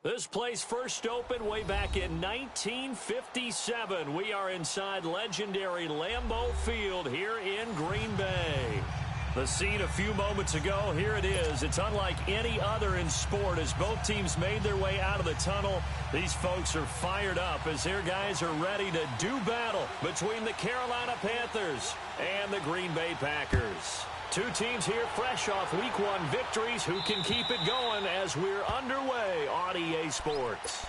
This place first opened way back in 1957. We are inside legendary Lambeau Field here in Green Bay. The scene a few moments ago, here it is. It's unlike any other in sport as both teams made their way out of the tunnel. These folks are fired up as their guys are ready to do battle between the Carolina Panthers and the Green Bay Packers. Two teams here fresh off Week 1 victories who can keep it going as we're underway on EA Sports.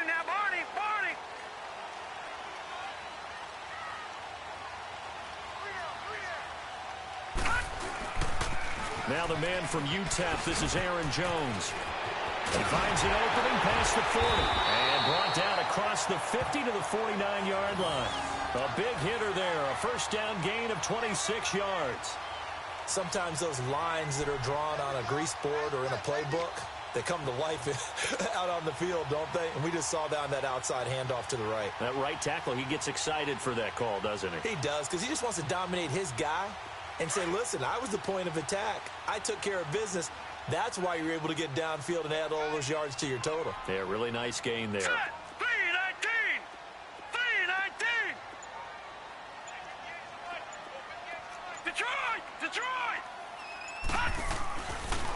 Now, Barney! Now the man from UTEP, this is Aaron Jones. He finds an opening past the 40 and brought down across the 50 to the 49-yard line. A big hitter there, a first down gain of 26 yards. Sometimes those lines that are drawn on a grease board or in a playbook, they come to life out on the field, don't they? And we just saw down that outside handoff to the right. That right tackle, he gets excited for that call, doesn't he? He does, because he just wants to dominate his guy and say, listen, I was the point of attack. I took care of business. That's why you're able to get downfield and add all those yards to your total. Yeah, really nice gain there. 319! 319! Detroit!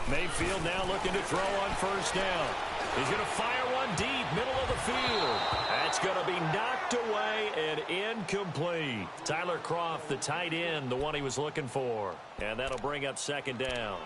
Mayfield now looking to throw on first down. He's going to fire one deep, middle of the field. That's going to be knocked away and incomplete. Tyler Kroft, the tight end, the one he was looking for. And that'll bring up second down.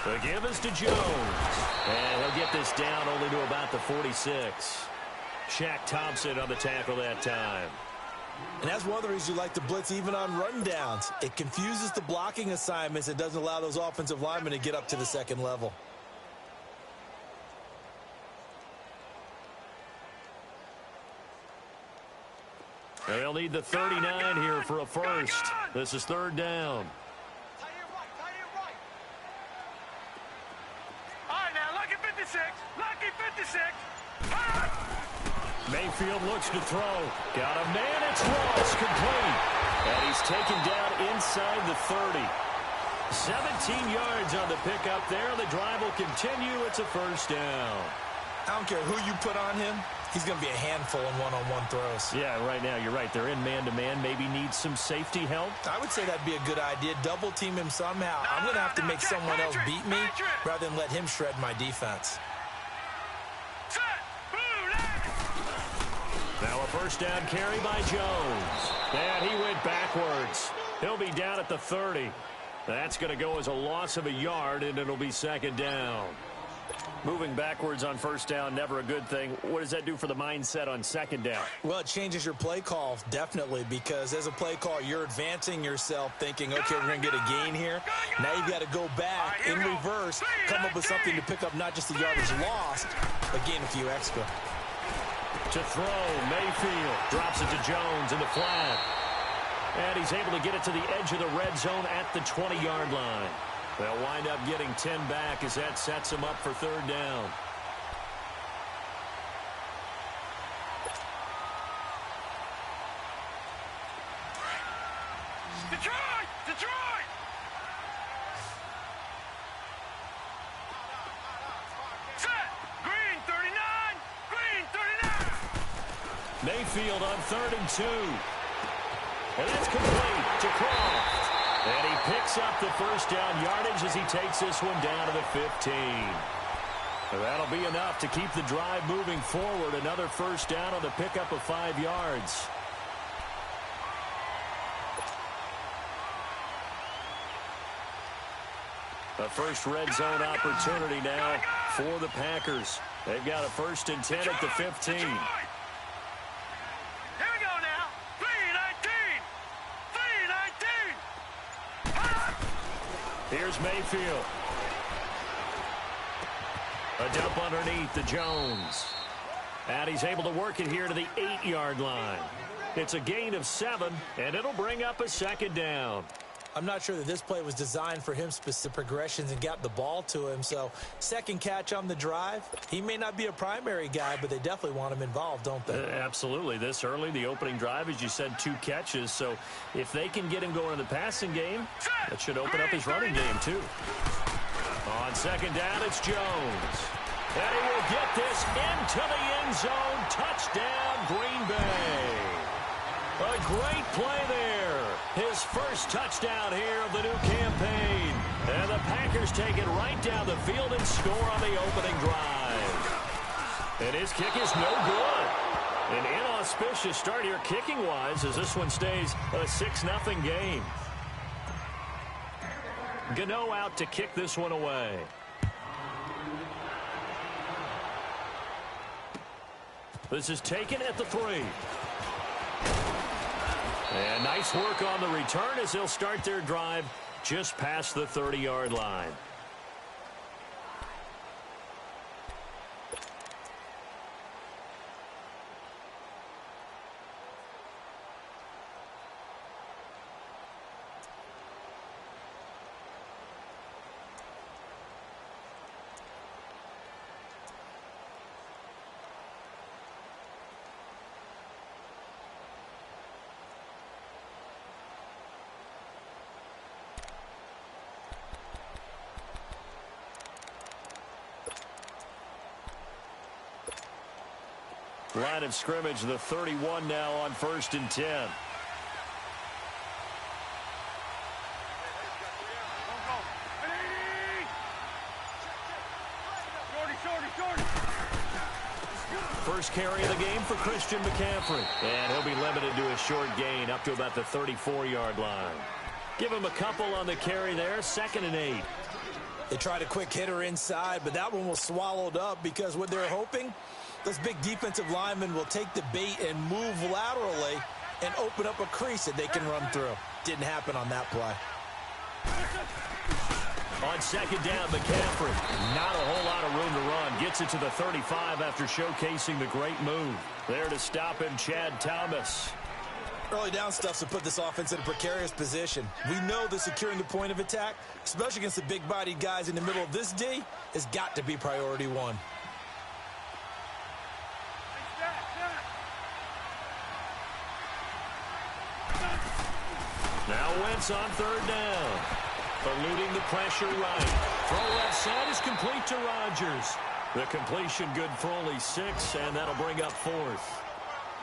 The give is to Jones. And he'll get this down only to about the 46. Shaq Thompson on the tackle that time. And that's one of the reasons you like to blitz even on rundowns. It confuses the blocking assignments. It doesn't allow those offensive linemen to get up to the second level. They'll need the 39 here for a first. This is third down. Mayfield looks to throw. Got a man, it's lost, complete. And he's taken down inside the 30. 17 yards on the pickup there. The drive will continue. It's a first down. I don't care who you put on him. He's going to be a handful in one-on-one throws. Yeah, right now, you're right. They're in man-to-man. Maybe needs some safety help. I would say that'd be a good idea. Double team him somehow. I'm going to have to make someone else beat me rather than let him shred my defense. Now a first down carry by Jones. And he went backwards. He'll be down at the 30. That's going to go as a loss of a yard, and it'll be second down. Moving backwards on first down, never a good thing. What does that do for the mindset on second down? Well, it changes your play call, definitely, because as a play call, you're advancing yourself thinking, okay, we're going to get a gain here. Now you've got to go back in reverse, come up with something to pick up not just the yardage lost, but gain a few extra. To throw, Mayfield drops it to Jones in the flat. And he's able to get it to the edge of the red zone at the 20-yard line. They'll wind up getting 10 back as that sets them up for third down. Detroit! Mayfield on 3rd and 2. And that's complete to Croft. And he picks up the first down yardage as he takes this one down to the 15. That'll be enough to keep the drive moving forward. Another first down on the pickup of 5 yards. A first red zone opportunity now for the Packers. They've got a 1st and 10 at the 15. Here we go now. 3-19. Here's Mayfield. A dump underneath to Jones. And he's able to work it here to the 8-yard line. It's a gain of 7, and it'll bring up a 2nd down. I'm not sure that this play was designed for him specific progressions and got the ball to him. So, 2nd catch on the drive. He may not be a primary guy, but they definitely want him involved, don't they? Absolutely. This early, the opening drive, as you said, 2 catches. So, if they can get him going in the passing game, that should open up his running game, too. On 2nd down, it's Jones. And he will get this into the end zone. Touchdown, Green Bay. A great play there. His first touchdown here of the new campaign. And the Packers take it right down the field and score on the opening drive. And his kick is no good. An inauspicious start here kicking-wise as this one stays a 6-0 game. Gano out to kick this one away. This is taken at the 3. And nice work on the return as they'll start their drive just past the 30-yard line. Line of scrimmage, the 31 now on 1st and 10. First carry of the game for Christian McCaffrey. And he'll be limited to a short gain up to about the 34-yard line. Give him a couple on the carry there, 2nd and 8. They tried a quick hitter inside, but that one was swallowed up because what they're hoping, those big defensive linemen will take the bait and move laterally and open up a crease that they can run through. Didn't happen on that play. On 2nd down, McCaffrey. Not a whole lot of room to run. Gets it to the 35 after showcasing the great move. There to stop him, Chad Thomas. Early down stuff to put this offense in a precarious position. We know that securing the point of attack, especially against the big-bodied guys in the middle of this D, has got to be priority 1. Now Wentz on 3rd down. Eluding the pressure right. Throw left side is complete to Rodgers. The completion good for only 6, and that'll bring up 4th.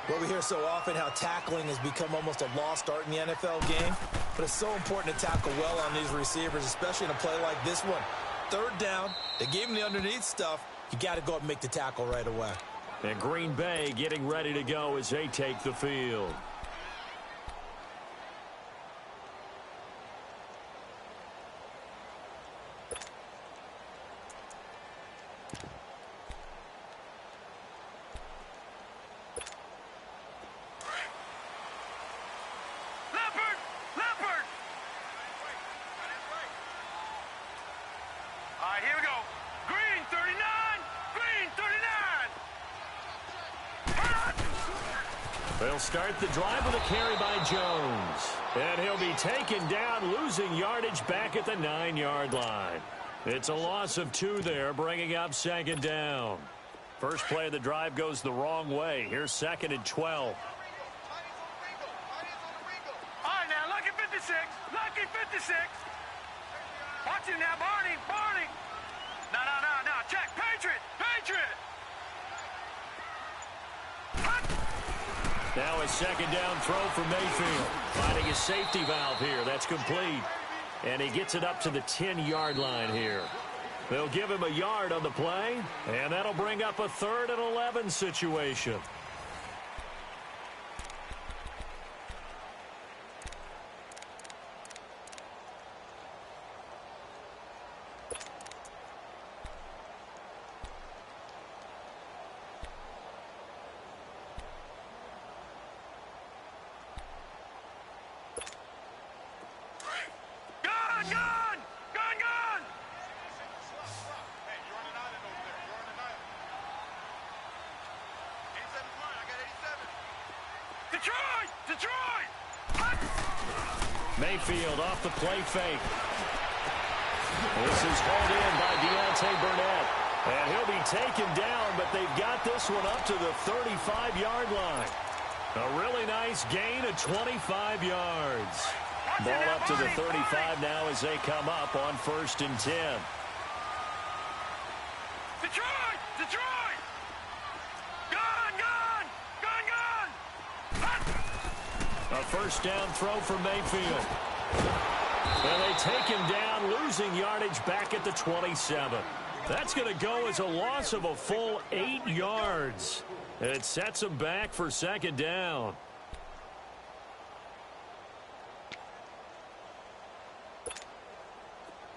Well, we hear so often how tackling has become almost a lost art in the NFL game, but it's so important to tackle well on these receivers, especially in a play like this one. 3rd down, they gave him the underneath stuff. You got to go up and make the tackle right away. And Green Bay getting ready to go as they take the field. They'll start the drive with a carry by Jones. And he'll be taken down, losing yardage back at the 9-yard line. It's a loss of 2 there, bringing up 2nd down. First play of the drive goes the wrong way. Here's 2nd and 12. All right, now, lucky 56. Lucky 56. Watch him now, Barney. Barney. No. Check. Patriot. Patriot. Now a second down throw for Mayfield. Finding his safety valve here. That's complete. And he gets it up to the 10-yard line here. They'll give him a yard on the play, and that'll bring up a 3rd and 11 situation. Mayfield off the play fake. This is hauled in by Deontay Burnett. And he'll be taken down, but they've got this one up to the 35-yard line. A really nice gain of 25 yards. Ball up to the 35 now as they come up on 1st and 10. Detroit! Detroit! Gun! A 1st down throw for Mayfield. And they take him down, losing yardage back at the 27. That's going to go as a loss of a full 8 yards. It sets him back for 2nd down.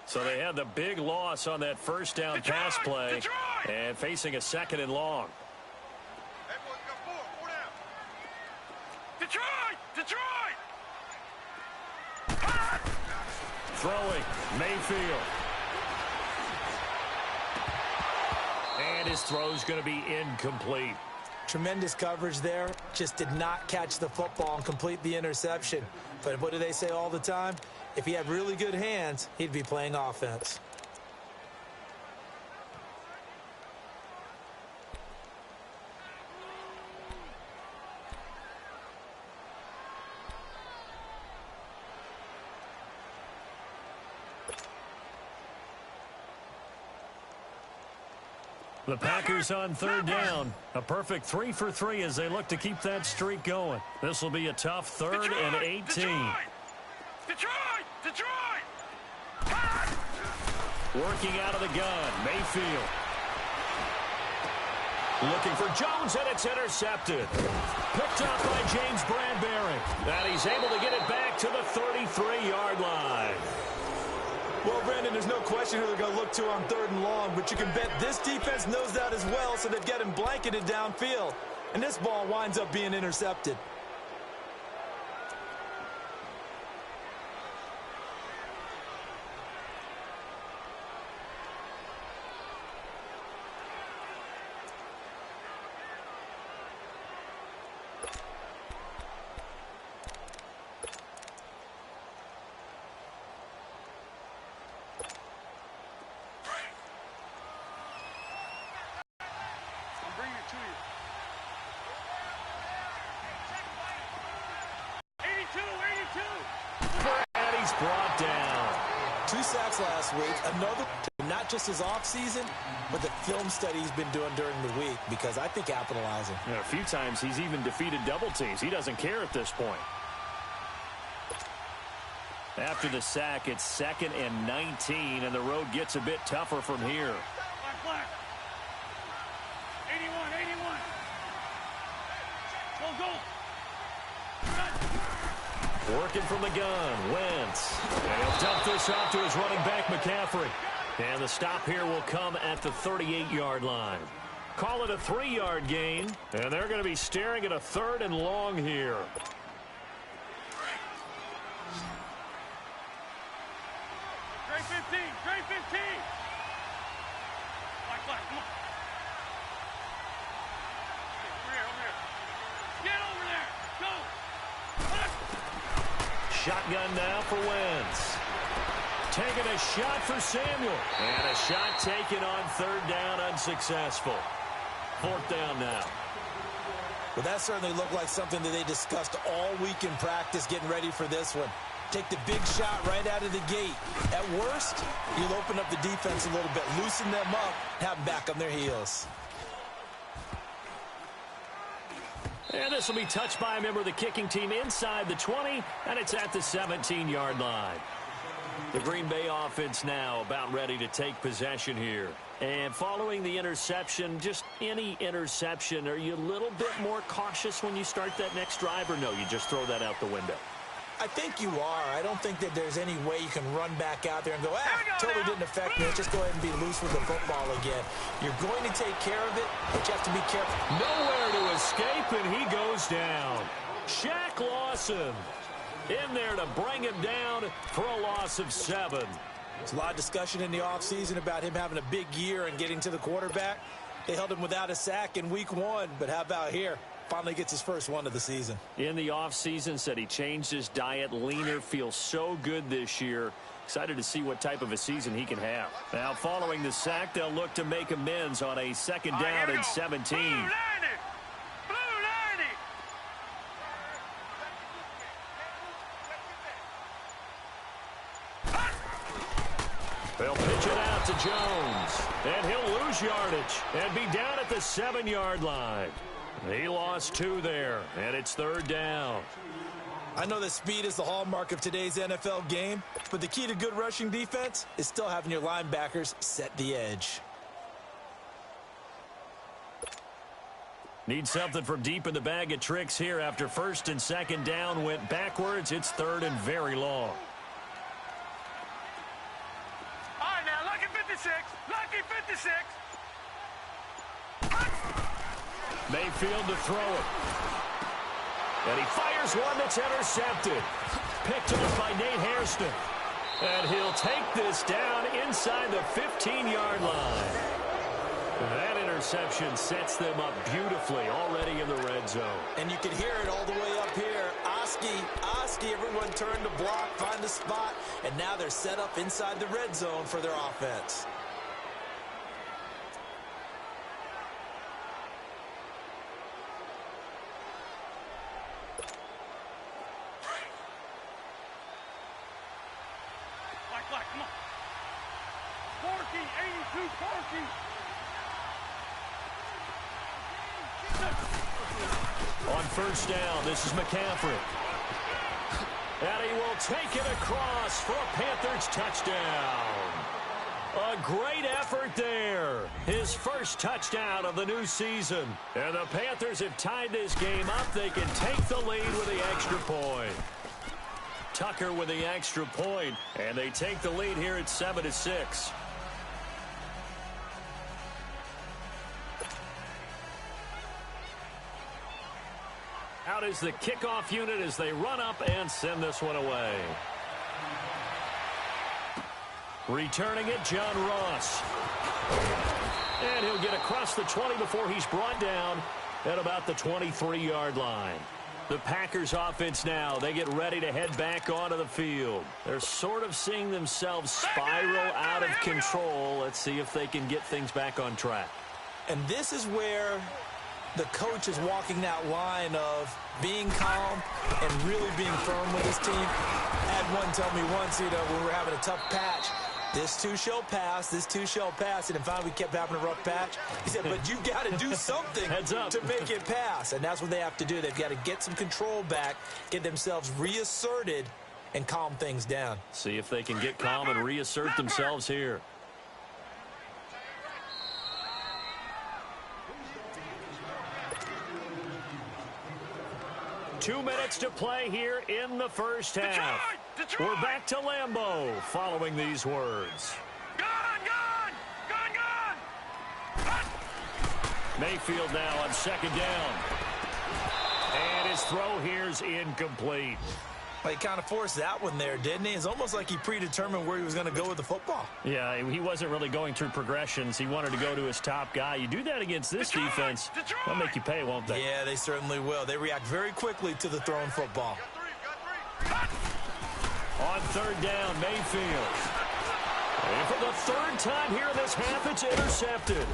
So they had the big loss on that 1st down pass play. And facing a 2nd and long. Hey, boys, we got 4 down. Detroit! Throwing, Mayfield. And his throw's going to be incomplete. Tremendous coverage there. Just did not catch the football and complete the interception. But what do they say all the time? If he had really good hands, he'd be playing offense. The Packers on 3rd down. A perfect 3 for 3 as they look to keep that streak going. This will be a tough 3rd and 18. Detroit! Working out of the gun, Mayfield. Looking for Jones, and it's intercepted. Picked up by James Bradbury. And he's able to get it back to the 33-yard line. Well, Brandon, there's no question who they're going to look to on 3rd and long, but you can bet this defense knows that as well, so they've got him blanketed downfield. And this ball winds up being intercepted. Brought down. 2 sacks last week. Another, not just his offseason, but the film study he's been doing during the week, because I think capitalizing. Yeah, a few times he's even defeated double teams. He doesn't care at this point. After the sack, it's 2nd and 19, and the road gets a bit tougher from here. Black. 81. Go. Working from the gun, Wentz. And he'll dump this off to his running back, McCaffrey. And the stop here will come at the 38-yard line. Call it a 3-yard gain, and they're going to be staring at a 3rd and long here. Trey 15. Black, come on. Over here. Get over there. Go. Shotgun now for Wentz. Taking a shot for Samuel. And a shot taken on 3rd down, unsuccessful. 4th down now. Well, that certainly looked like something that they discussed all week in practice getting ready for this one. Take the big shot right out of the gate. At worst, you'll open up the defense a little bit, loosen them up, have them back on their heels. And this will be touched by a member of the kicking team inside the 20, and it's at the 17-yard line. The Green Bay offense now about ready to take possession here. And following the interception, just any interception, are you a little bit more cautious when you start that next drive, or no, you just throw that out the window? I think you are. I don't think that there's any way you can run back out there and go, totally didn't affect me. Just go ahead and be loose with the football again. You're going to take care of it, but you have to be careful. Nowhere to escape, and he goes down. Shaq Lawson in there to bring him down for a loss of 7. There's a lot of discussion in the offseason about him having a big year and getting to the quarterback. They held him without a sack in week 1, but how about here? Finally gets his first one of the season. In the offseason, said he changed his diet, leaner, feels so good this year. Excited to see what type of a season he can have. Now, following the sack, they'll look to make amends on a second down and 17. Blue 90! Blue 90! They'll pitch it out to Jones, and he'll lose yardage and be down at the 7-yard line. He lost 2 there, and it's 3rd down. I know that speed is the hallmark of today's NFL game, but the key to good rushing defense is still having your linebackers set the edge. Need something from deep in the bag of tricks here after 1st and 2nd down went backwards. It's 3rd and very long. All right, now, lucky 56. Lucky 56. Mayfield to throw it. And he fires one that's intercepted. Picked off by Nate Hairston. And he'll take this down inside the 15-yard line. That interception sets them up beautifully already in the red zone. And you can hear it all the way up here. Oski, everyone turned to block, find the spot, and now they're set up inside the red zone for their offense. Come on. Corky, 82, Corky. On 1st down, this is McCaffrey. And he will take it across for a Panthers touchdown. A great effort there. His first touchdown of the new season. And the Panthers have tied this game up. They can take the lead with the extra point. Tucker with the extra point, and they take the lead here at 7-6. Out is the kickoff unit as they run up and send this one away. Returning it, John Ross. And he'll get across the 20 before he's brought down at about the 23-yard line. The Packers offense now, they get ready to head back onto the field. They're sort of seeing themselves spiral out of control. Let's see if they can get things back on track. And this is where the coach is walking that line of being calm and really being firm with his team. I had one tell me once, when we were having a tough patch, this too shall pass, this too shall pass. And finally we kept having a rough patch. He said, but you got to do something to make it pass. And that's what they have to do. They've got to get some control back, get themselves reasserted, and calm things down. See if they can get calm and reassert themselves here. Two minutes to play here in the first half. Detroit! We're back to Lambeau following these words. Gone! Mayfield now on 2nd down. And his throw here's incomplete. Well, he kind of forced that one there, didn't he? It's almost like he predetermined where he was going to go with the football. Yeah, he wasn't really going through progressions. He wanted to go to his top guy. You do that against this defense, they'll make you pay, won't they? Yeah, they certainly will. They react very quickly to the thrown football. On 3rd down, Mayfield. And for the 3rd time here in this half, it's intercepted.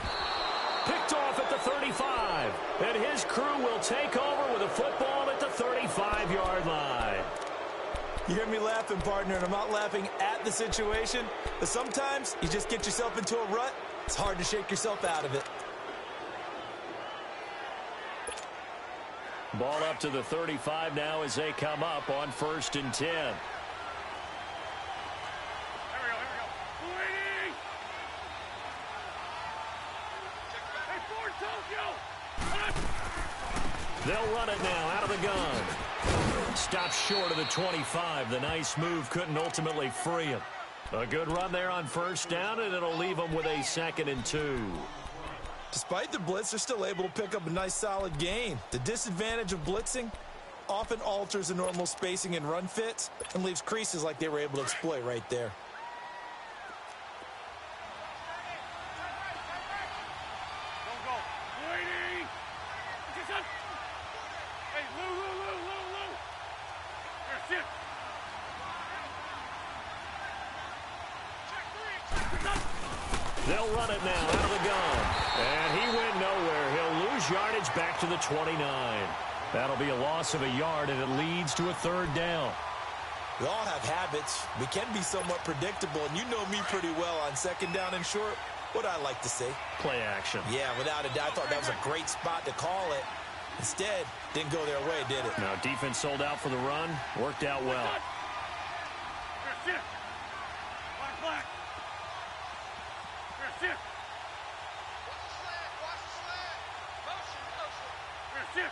Picked off at the 35. And his crew will take over with a football at the 35-yard line. You hear me laughing, partner, and I'm not laughing at the situation, but sometimes you just get yourself into a rut. It's hard to shake yourself out of it. Ball up to the 35 now as they come up on 1st and 10. Here we go. Hey, Ford, Tokyo! They'll run it now out of the gun. Stops short of the 25. The nice move couldn't ultimately free him. A good run there on 1st down, and it'll leave them with a 2nd and 2. Despite the blitz, they're still able to pick up a nice solid gain. The disadvantage of blitzing often alters the normal spacing and run fits and leaves creases like they were able to exploit right there. Go. Waiting! Hey, Lou. Here, sit. They'll run it now out of the gun. And he went nowhere. He'll lose yardage back to the 29. That'll be a loss of a yard, and it leads to a 3rd down. We all have habits. We can be somewhat predictable, and you know me pretty well on 2nd down and short. What I like to say? Play action. Yeah, without a doubt. I thought that was a great spot to call it. Instead, didn't go their way, did it? Now, defense sold out for the run. Worked out well. Here, sit. Black. Here, sit. Watch the slant. Motion. Here, sit.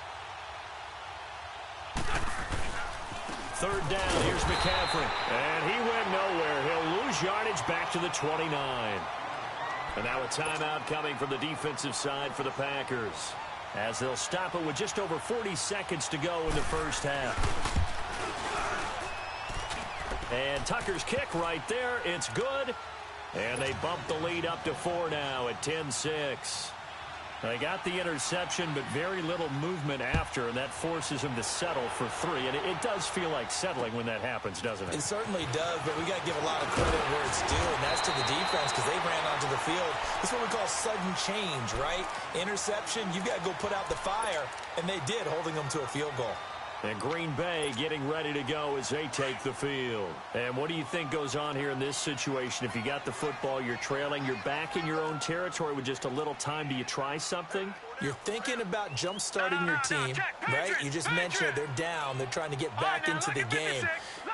3rd down, here's McCaffrey. And he went nowhere. He'll lose yardage back to the 29. And now a timeout coming from the defensive side for the Packers, as they'll stop it with just over 40 seconds to go in the 1st half. And Tucker's kick right there. It's good. And they bump the lead up to 4 now at 10-6. They got the interception, but very little movement after, and that forces them to settle for 3. And it does feel like settling when that happens, doesn't it? It certainly does, but we got to give a lot of credit where it's due, and that's to the defense, because they ran onto the field. That's what we call sudden change, right? Interception, you've got to go put out the fire, and they did, holding them to a field goal. And Green Bay getting ready to go as they take the field. And what do you think goes on here in this situation? If you got the football, you're trailing, you're back in your own territory with just a little time. Do you try something? You're thinking about jump-starting your team, right? You just mentioned it. They're down. They're trying to get back into the game.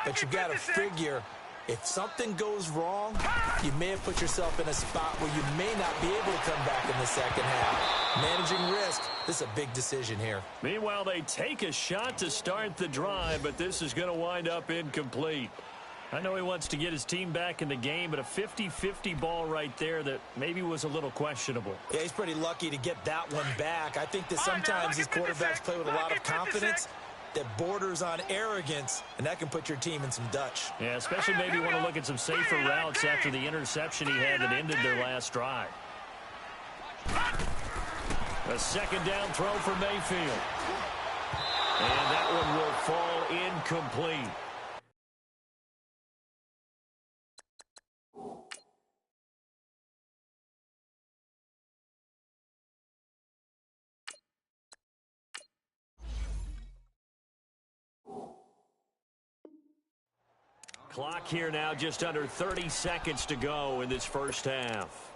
But you've got to figure, if something goes wrong, you may have put yourself in a spot where you may not be able to come back in the 2nd half. Managing risk, this is a big decision here. Meanwhile, they take a shot to start the drive, but this is going to wind up incomplete. I know he wants to get his team back in the game, but a 50-50 ball right there that maybe was a little questionable. Yeah, he's pretty lucky to get that one back. I think that sometimes these quarterbacks play with a lot of confidence that borders on arrogance, and that can put your team in some Dutch. Yeah, especially maybe you want to look at some safer routes after the interception he had that ended their last drive. A 2nd down throw for Mayfield. And that one will fall incomplete. Clock here now, just under 30 seconds to go in this 1st half.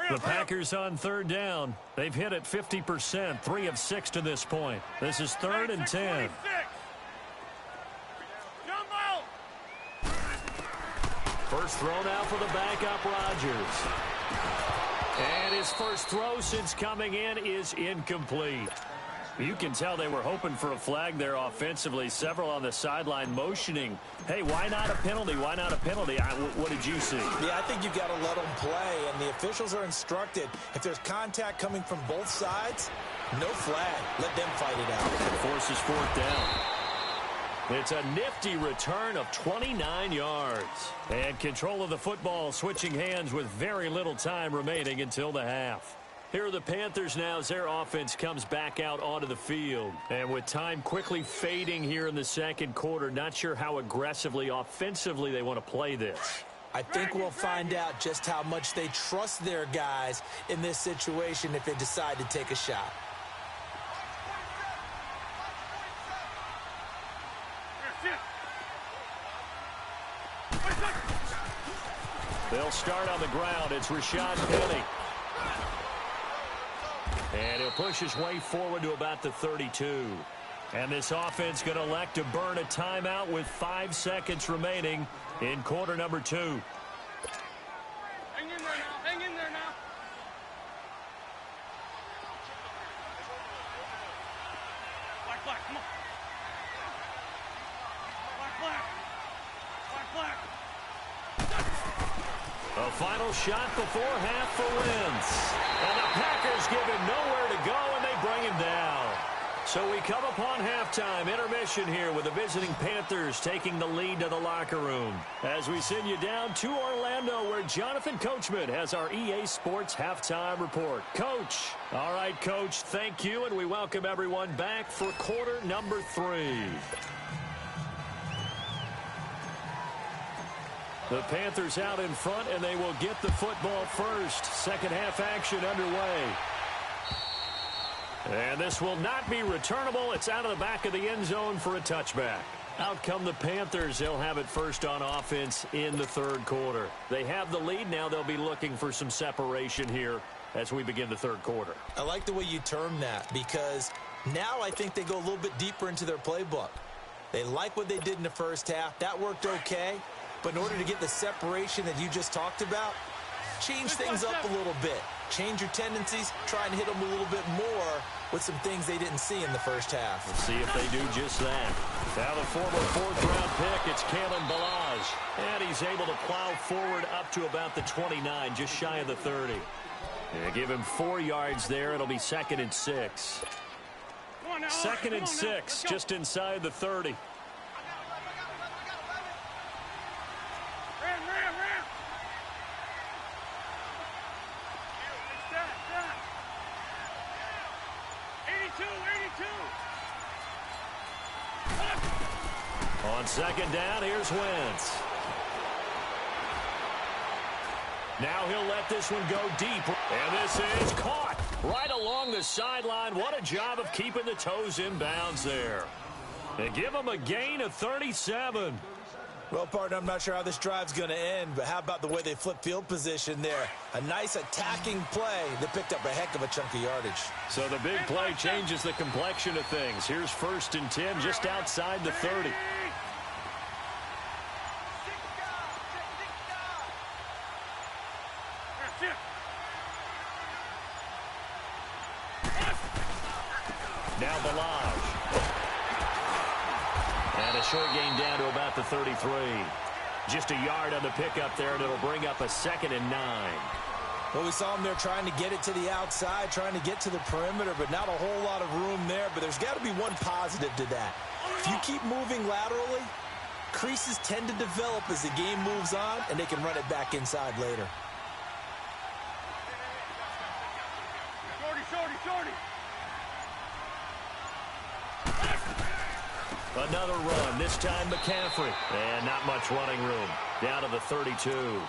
The Packers on 3rd down. They've hit it 50%, 3 of 6 to this point. This is 3rd and 10. First throw now for the backup, Rodgers. And his first throw since coming in is incomplete. You can tell they were hoping for a flag there offensively. Several on the sideline motioning, hey, why not a penalty? Why not a penalty? What did you see? Yeah, I think you've got to let them play, and the officials are instructed. If there's contact coming from both sides, no flag. Let them fight it out. It forces 4th down. It's a nifty return of 29 yards. And control of the football switching hands with very little time remaining until the half. Here are the Panthers now as their offense comes back out onto the field. And with time quickly fading here in the 2nd quarter, not sure how aggressively, offensively they want to play this. I think we'll find out just how much they trust their guys in this situation if they decide to take a shot. They'll start on the ground. It's Rashad Penny. And he'll push his way forward to about the 32. And this offense going to elect to burn a timeout with 5 seconds remaining in quarter number 2. Hang in there now. Hang in there now. Black, black, come on. Black, black. Black, black. A final shot before half for Wentz. And the Packers give him nowhere to go, and they bring him down. So we come upon halftime intermission here with the visiting Panthers taking the lead to the locker room. As we send you down to Orlando, where Jonathan Coachman has our EA Sports halftime report. Coach. All right, Coach, thank you, and we welcome everyone back for quarter number 3. The Panthers out in front, and they will get the football first. Second half action underway. And this will not be returnable. It's out of the back of the end zone for a touchback. Out come the Panthers. They'll have it first on offense in the third quarter. They have the lead. Now they'll be looking for some separation here as we begin the third quarter. I like the way you term that, because now I think they go a little bit deeper into their playbook. They like what they did in the first half. That worked okay. But in order to get the separation that you just talked about, change things up a little bit. Change your tendencies, try and hit them a little bit more with some things they didn't see in the first half. Let's see if they do just that. Now the former 4th-round pick, it's Kalen Ballage. And he's able to plow forward up to about the 29, just shy of the 30. They give him 4 yards there. It'll be 2nd and 6. 2nd and 6, just inside the 30. On second down, here's Wentz. Now he'll let this one go deep. And this is caught right along the sideline. What a job of keeping the toes in bounds there. They give him a gain of 37. Well, partner, I'm not sure how this drive's going to end, but how about the way they flip field position there? A nice attacking play that picked up a heck of a chunk of yardage. So the big play changes the complexion of things. Here's 1st and 10 just outside the 30. Now Ballage. And a short gain down to about the 33. Just a yard on the pickup there, and it'll bring up a 2nd and 9. Well, we saw him there trying to get it to the outside, trying to get to the perimeter, but not a whole lot of room there. But there's got to be one positive to that. If you keep moving laterally, creases tend to develop as the game moves on, and they can run it back inside later. Shorty. Another run, this time McCaffrey. And not much running room. Down to the 32.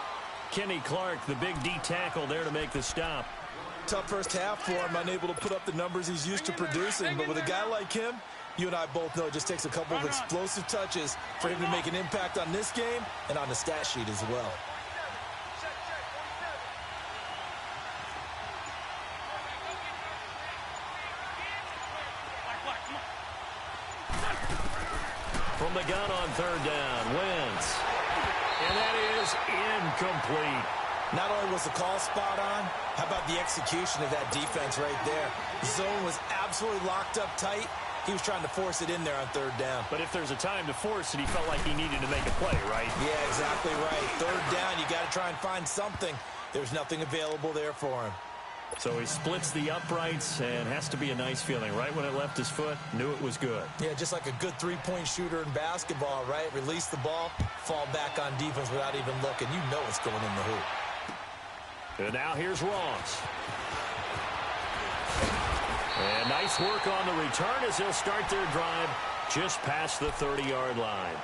Kenny Clark, the big D tackle there to make the stop. Tough first half for him, unable to put up the numbers he's used to producing. But with a guy like him, you and I both know it just takes a couple of explosive touches for him to make an impact on this game and on the stat sheet as well. From the gun on 3rd down, Wentz. And that is incomplete. Not only was the call spot on, how about the execution of that defense right there? The zone was absolutely locked up tight. He was trying to force it in there on 3rd down. But if there's a time to force it, he felt like he needed to make a play, right? Yeah, exactly right. 3rd down, you got to try and find something. There's nothing available there for him. So he splits the uprights, and has to be a nice feeling. Right when it left his foot, knew it was good. Yeah, just like a good three-point shooter in basketball, right? Release the ball, fall back on defense without even looking. You know it's going in the hoop. And now here's Ross. And nice work on the return as they'll start their drive just past the 30-yard line.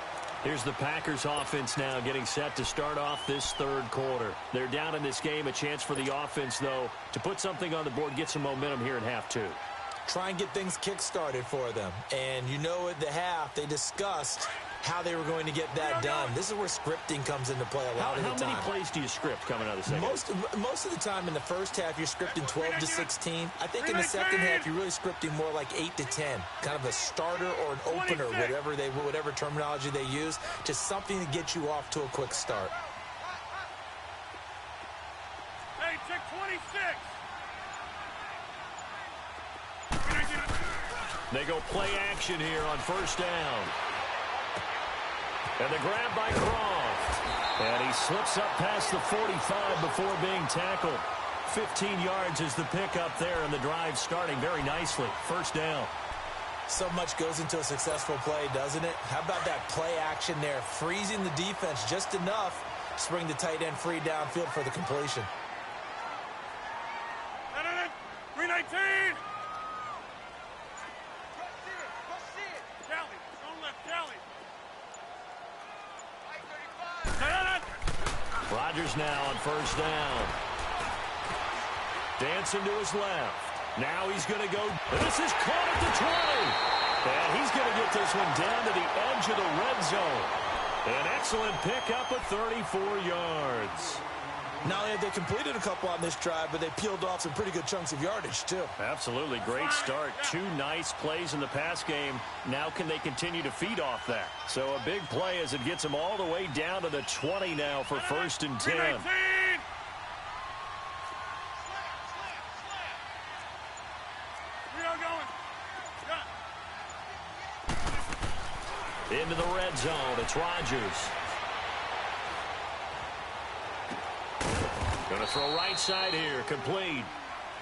Here's the Packers offense now getting set to start off this 3rd quarter. They're down in this game. A chance for the offense, though, to put something on the board, get some momentum here in half 2. try and get things kick-started for them. And you know at the half, they discussed how they were going to get that done. This is where scripting comes into play a lot of the time. How many plays do you script coming out of the second? Most of the time in the first half, you're scripting 12 to 16. I think in the second half, you're really scripting more like 8 to 10. Kind of a starter or an opener, whatever terminology they use. Just something to get you off to a quick start. Hey, check 26. They go play action here on first down. And the grab by Croft. And he slips up past the 45 before being tackled. 15 yards is the pickup there, and the drive starting very nicely. First down. So much goes into a successful play, doesn't it? How about that play action there? Freezing the defense just enough to bring the tight end free downfield for the completion. 319. Rodgers now on first down. Dancing to his left. Now he's going to go. This is caught at the 20. And he's going to get this one down to the edge of the red zone. An excellent pickup of 34 yards. Not only have they completed a couple on this drive, but they peeled off some pretty good chunks of yardage, too. Absolutely. Great start. 2 nice plays in the pass game. Now can they continue to feed off that? So a big play as it gets them all the way down to the 20 now for first and 10. Into the red zone. It's Rodgers. Going to throw right side here. Complete.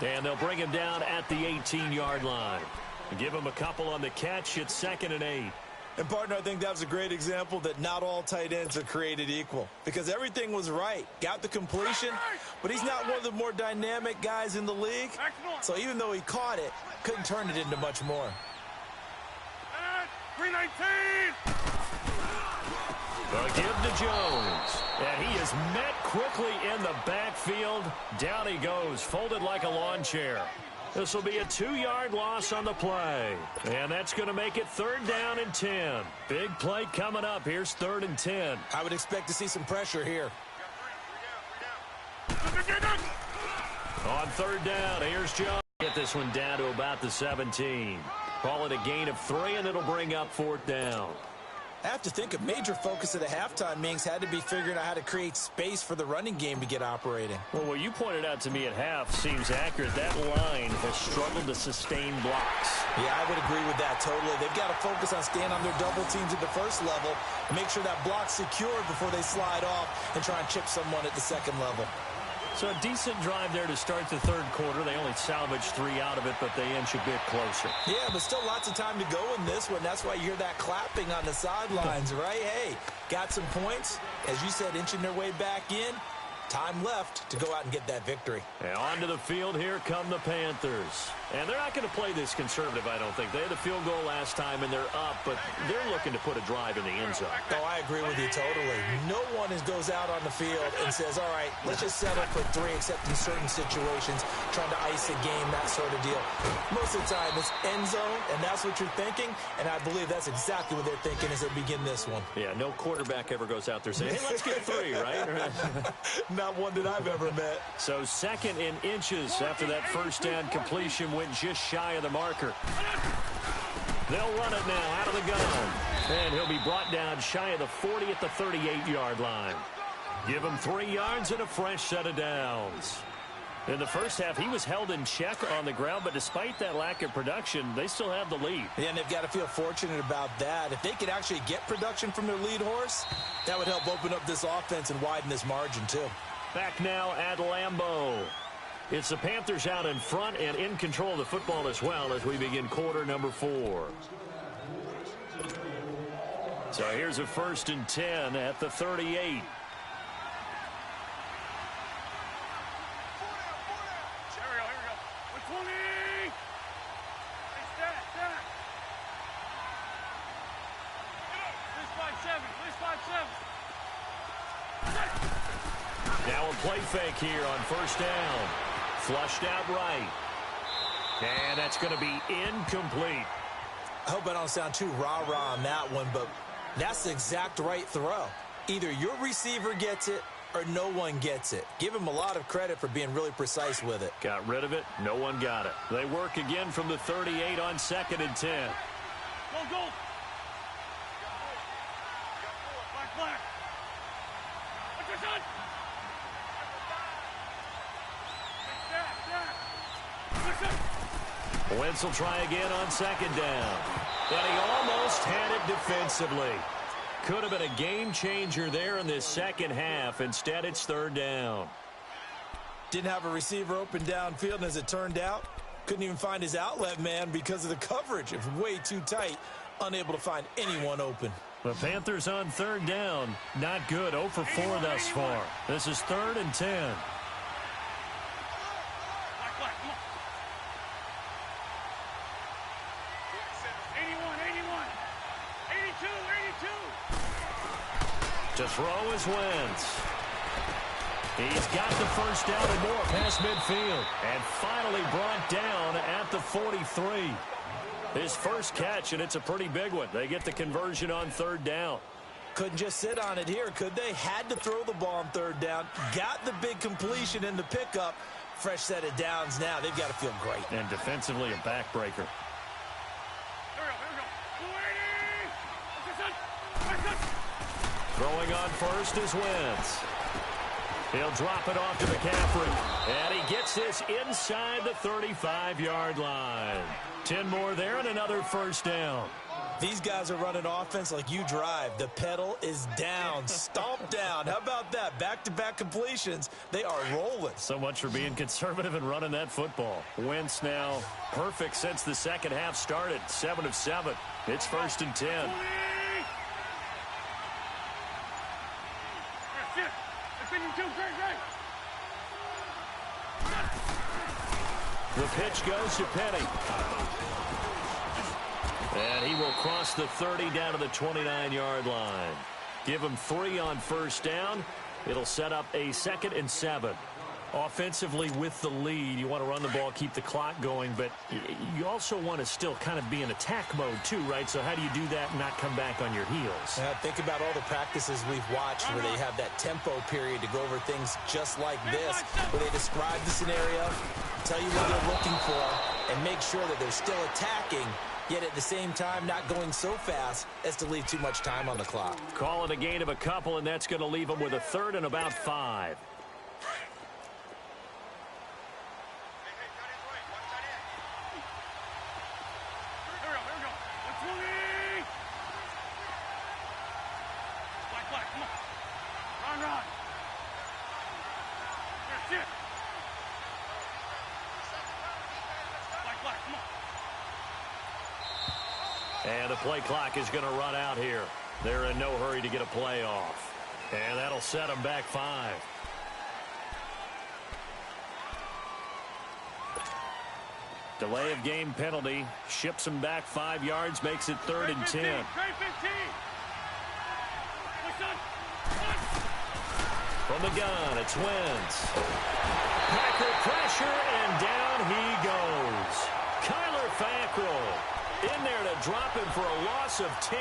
And they'll bring him down at the 18-yard line. Give him a couple on the catch. It's 2nd and 8. And, partner, I think that was a great example that not all tight ends are created equal. Because everything was right. Got the completion, but he's not one of the more dynamic guys in the league. So even though he caught it, couldn't turn it into much more. 319. The give to Jones. And he is met quickly in the backfield. Down he goes, folded like a lawn chair. This will be a 2-yard loss on the play. And that's going to make it 3rd down and 10. Big play coming up. Here's 3rd and 10. I would expect to see some pressure here. On 3rd down, here's Jones. Get this one down to about the 17. Call it a gain of 3, and it'll bring up 4th down. I have to think a major focus of the halftime meetings had to be figuring out how to create space for the running game to get operating. Well, what you pointed out to me at half seems accurate. That line has struggled to sustain blocks. Yeah, I would agree with that totally. They've got to focus on staying on their double teams at the first level and make sure that block's secured before they slide off and try and chip someone at the second level. So a decent drive there to start the 3rd quarter. They only salvaged 3 out of it, but they inch a bit closer. Yeah, but still lots of time to go in this one. That's why you hear that clapping on the sidelines, right? Hey, got some points. As you said, inching their way back in. Time left to go out and get that victory. And onto the field, here come the Panthers. And they're not going to play this conservative, I don't think. They had a field goal last time, and they're up, but they're looking to put a drive in the end zone. Oh, I agree with you totally. No one goes out on the field and says, all right, let's just settle for 3, except in certain situations, trying to ice a game, that sort of deal. Most of the time, it's end zone, and that's what you're thinking, and I believe that's exactly what they're thinking as they begin this one. Yeah, no quarterback ever goes out there saying, hey, let's get 3, right? Not one that I've ever met. So 2nd in inches after that first down completion went just shy of the marker. They'll run it now out of the gun. And he'll be brought down shy of the 40 at the 38-yard line. Give him 3 yards and a fresh set of downs. In the first half, he was held in check on the ground, but despite that lack of production, they still have the lead. Yeah, and they've got to feel fortunate about that. If they could actually get production from their lead horse, that would help open up this offense and widen this margin, too. Back now at Lambeau. It's the Panthers out in front and in control of the football as well as we begin quarter number 4. So here's a 1st and 10 at the 38. Here we go. 20. Now a play fake here on first down. Flushed out right. And that's going to be incomplete. I hope I don't sound too rah-rah on that one, but that's the exact right throw. Either your receiver gets it or no one gets it. Give him a lot of credit for being really precise with it. Got rid of it. No one got it. They work again from the 38 on 2nd and 10. Go, go. Black, black. What's your son? Wentz will try again on 2nd down. And he almost had it defensively. Could have been a game changer there in this second half. Instead, it's 3rd down. Didn't have a receiver open downfield, and as it turned out, couldn't even find his outlet man because of the coverage. It was way too tight, unable to find anyone open. The Panthers on 3rd down. Not good. 0 for 4 thus far. This is 3rd and 10. To throw is Wentz. He's got the first down and more past midfield. And finally brought down at the 43. His first catch, and it's a pretty big one. They get the conversion on 3rd down. Couldn't just sit on it here, could they? Had to throw the ball on 3rd down. Got the big completion in the pickup. Fresh set of downs now. They've got to feel great. And defensively a backbreaker. Throwing on first is Wentz. He'll drop it off to McCaffrey. And he gets this inside the 35-yard line. 10 more there and another first down. These guys are running offense like you drive. The pedal is down, stomped down. How about that? Back-to-back completions. They are rolling. So much for being conservative and running that football. Wentz now perfect since the second half started. 7 of 7. It's 1st and 10. The pitch goes to Penny. And he will cross the 30 down to the 29-yard line. Give him 3 on first down. It'll set up a 2nd and 7. Offensively with the lead, you want to run the ball, keep the clock going, but you also want to still kind of be in attack mode too, right? So how do you do that and not come back on your heels? Yeah, think about all the practices we've watched where they have that tempo period to go over things just like this, where they describe the scenario, tell you what they're looking for, and make sure that they're still attacking, yet at the same time not going so fast as to leave too much time on the clock. Call it a gain of a couple, and that's going to leave them with a 3rd and about 5. And the play clock is going to run out here. They're in no hurry to get a play off. And that'll set them back 5. Delay of game penalty. Ships them back 5 yards. Makes it 3rd and 10. From the gun, it's Wentz. Packer pressure, and down he goes. Kyler Fackrell in there to drop him for a loss of 10.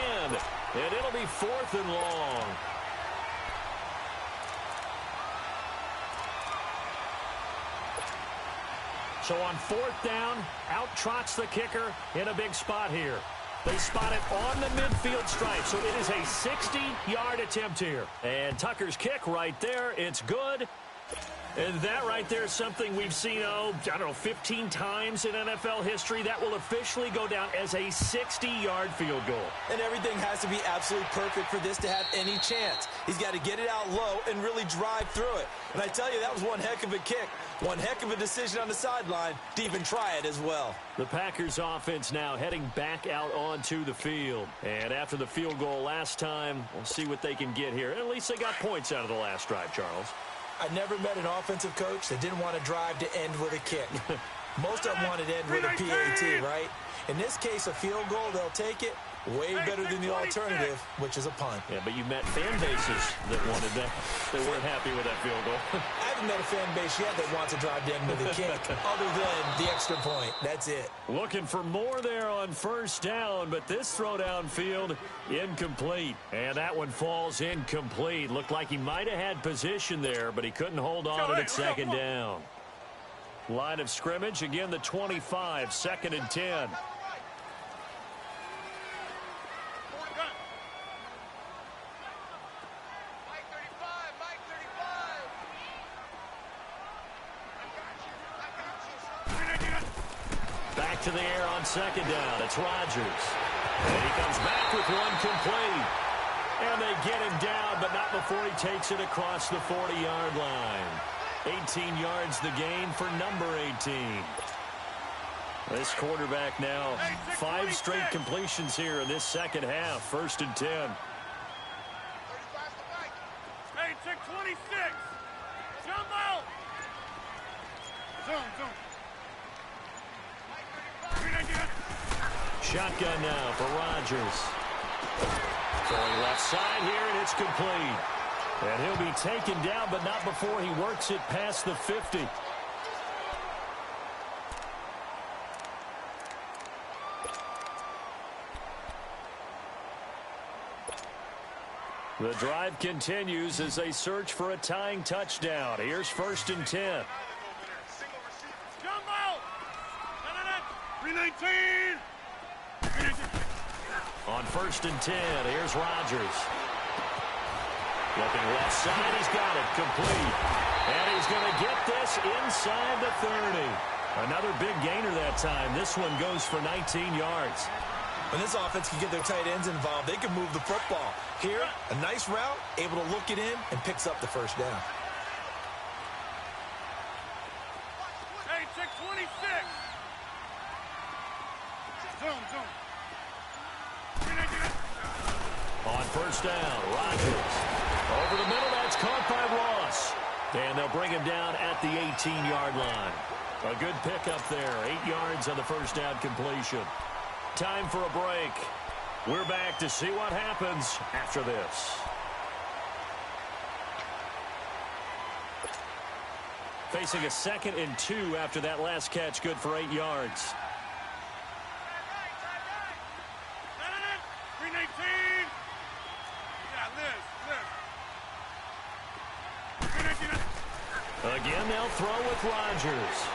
And it'll be 4th and long. So on 4th down, out trots the kicker in a big spot here. They spot it on the midfield stripe, so it is a 60-yard attempt here. And Tucker's kick right there, it's good. And that right there is something we've seen, I don't know, 15 times in NFL history. That will officially go down as a 60-yard field goal. And everything has to be absolutely perfect for this to have any chance. He's got to get it out low and really drive through it. And I tell you, that was one heck of a kick. One heck of a decision on the sideline to even try it as well. The Packers offense now heading back out onto the field. And after the field goal last time, we'll see what they can get here. At least they got points out of the last drive, Charles. I never met an offensive coach that didn't want to drive to end with a kick. Most of them wanted to end with a PAT, right? In this case, a field goal, they'll take it. Way better than the alternative, which is a punt. Yeah, but you met fan bases that wanted that. They weren't happy with that field goal. I haven't met a fan base yet that wants to drive down with a kick other than the extra point. That's it. Looking for more there on first down, but this throw downfield incomplete. And that one falls incomplete. Looked like he might have had position there, but he couldn't hold on to it second down. Line of scrimmage, again the 25, 2nd and 10. Back to the air on second down. It's Rodgers. And he comes back with one complete. And they get him down, but not before he takes it across the 40-yard line. 18 yards the gain for number 18. This quarterback now 5 straight completions here in this second half. 1st and 10. Hey, check 26. Jump out. Zoom. Shotgun now for Rodgers. Throwing left side here, and it's complete. And he'll be taken down, but not before he works it past the 50. The drive continues as they search for a tying touchdown. Here's 1st and 10. Jump out. 319. On 1st and 10, here's Rodgers. Looking left side, he's got it, complete. And he's going to get this inside the 30. Another big gainer that time. This one goes for 19 yards. When this offense can get their tight ends involved, they can move the football. Here, a nice route, able to look it in, and picks up the first down. Hey, check 26. Zoom. On first down, Rodgers. Over the middle, that's caught by Ross. And they'll bring him down at the 18-yard line. A good pickup there, 8 yards on the first down completion. Time for a break. We're back to see what happens after this. Facing a 2nd and 2 after that last catch, good for 8 yards. 319. Again, they'll throw with Rodgers.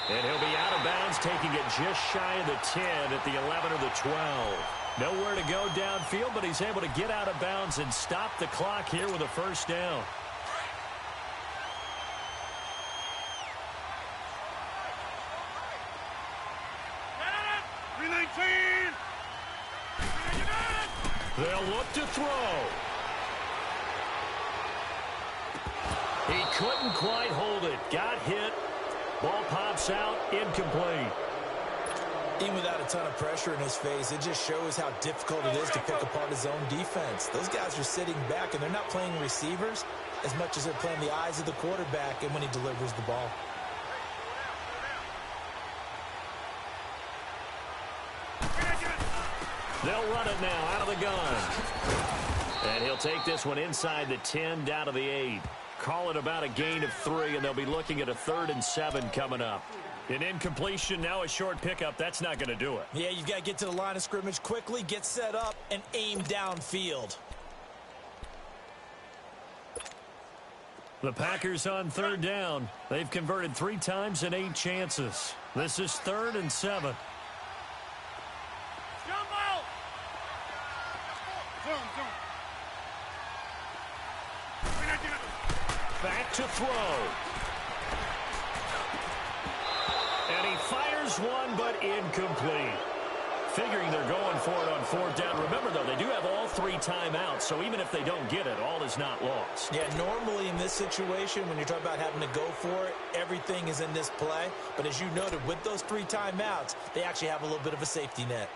And he'll be out of bounds, taking it just shy of the 10 at the 11 or the 12. Nowhere to go downfield, but he's able to get out of bounds and stop the clock here with a first down. They'll look to throw. He couldn't quite hold it. Got hit. Ball pops out. Incomplete. Even without a ton of pressure in his face, it just shows how difficult it is to pick apart his own defense. Those guys are sitting back, and they're not playing receivers as much as they're playing the eyes of the quarterback and when he delivers the ball. They'll run it now out of the gun. And he'll take this one inside the 10, down to the 8. Call it about a gain of 3, and they'll be looking at a 3rd and 7 coming up. An incompletion, now a short pickup. That's not going to do it. Yeah, you've got to get to the line of scrimmage quickly, get set up, and aim downfield. The Packers on 3rd down. They've converted 3 times in 8 chances. This is 3rd and 7. Back to throw. And he fires one, but incomplete. Figuring they're going for it on 4th down. Remember, though, they do have all 3 timeouts, so even if they don't get it, all is not lost. Yeah, normally in this situation, when you're talking about having to go for it, everything is in this play. But as you noted, with those 3 timeouts, they actually have a little bit of a safety net.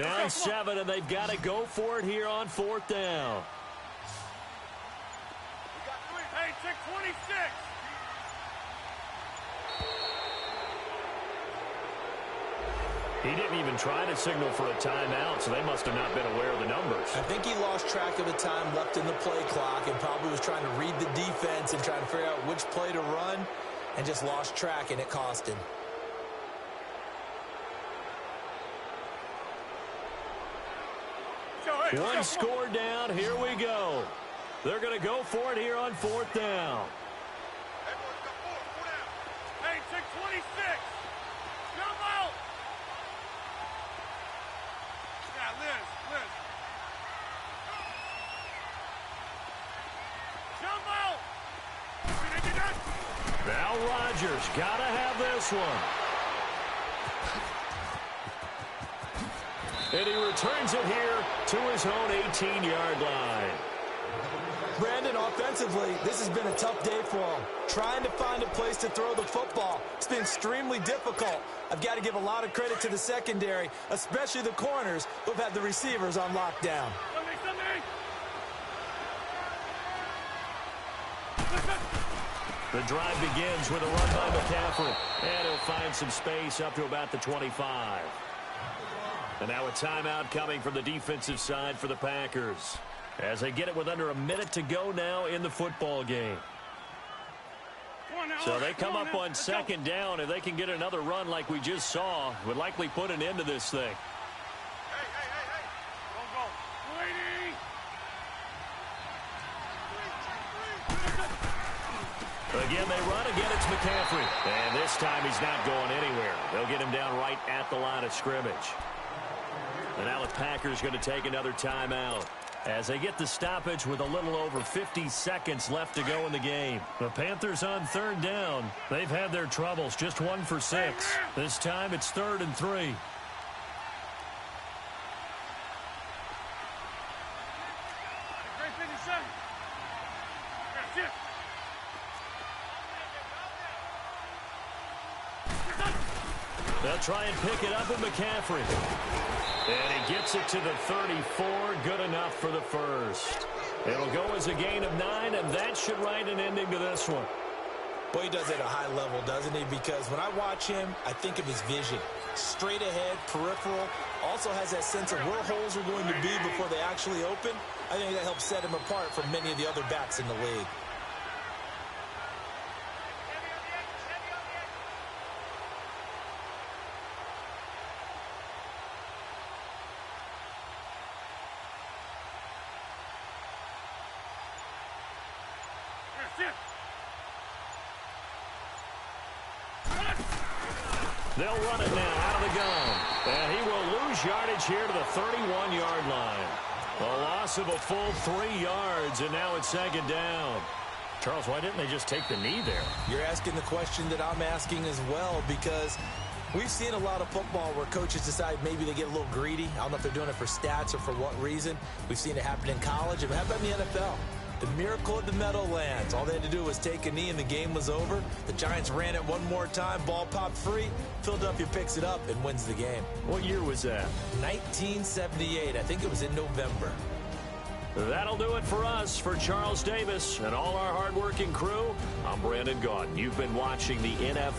Down 7, and they've got to go for it here on 4th down. Hey, check 26. He didn't even try to signal for a timeout, so they must have not been aware of the numbers. I think he lost track of the time left in the play clock and probably was trying to read the defense and trying to figure out which play to run and just lost track, and it cost him. One score down. Here we go. They're going to go for it here on 4th down. Hey, check 26. Jump out. Yeah, Liz. Jump out. Now Rodgers got to have this one. And he returns it here to his own 18-yard line. Brandon, offensively, this has been a tough day for him. Trying to find a place to throw the football. It's been extremely difficult. I've got to give a lot of credit to the secondary, especially the corners who've had the receivers on lockdown. The drive begins with a run by McCaffrey. And he'll find some space up to about the 25. And now a timeout coming from the defensive side for the Packers, as they get it with under a minute to go now in the football game. So they come up on 2nd down. If they can get another run like we just saw, would likely put an end to this thing. Hey. Go. Again, they run. Again, it's McCaffrey. And this time he's not going anywhere. They'll get him down right at the line of scrimmage. And now the Packers going to take another timeout as they get the stoppage with a little over 50 seconds left to go in the game. The Panthers on 3rd down. They've had their troubles, just 1 for 6. This time it's 3rd and 3. Great finish, son. They'll try and pick it up with McCaffrey. And he gets it to the 34. Good enough for the first. It'll go as a gain of 9, and that should write an ending to this one. Boy, he does it at a high level, doesn't he? Because when I watch him, I think of his vision. Straight ahead, peripheral. Also has that sense of where holes are going to be before they actually open. I think that helps set him apart from many of the other backs in the league. They'll run it now out of the gun. And he will lose yardage here to the 31-yard line. A loss of a full 3 yards, and now it's 2nd down. Charles, why didn't they just take the knee there? You're asking the question that I'm asking as well, because we've seen a lot of football where coaches decide maybe they get a little greedy. I don't know if they're doing it for stats or for what reason. We've seen it happen in college. It happened in the NFL. The miracle of the Meadowlands. All they had to do was take a knee and the game was over. The Giants ran it one more time. Ball popped free. Philadelphia picks it up and wins the game. What year was that? 1978. I think it was in November. That'll do it for us. For Charles Davis and all our hardworking crew, I'm Brandon Gaudin. You've been watching the NFL.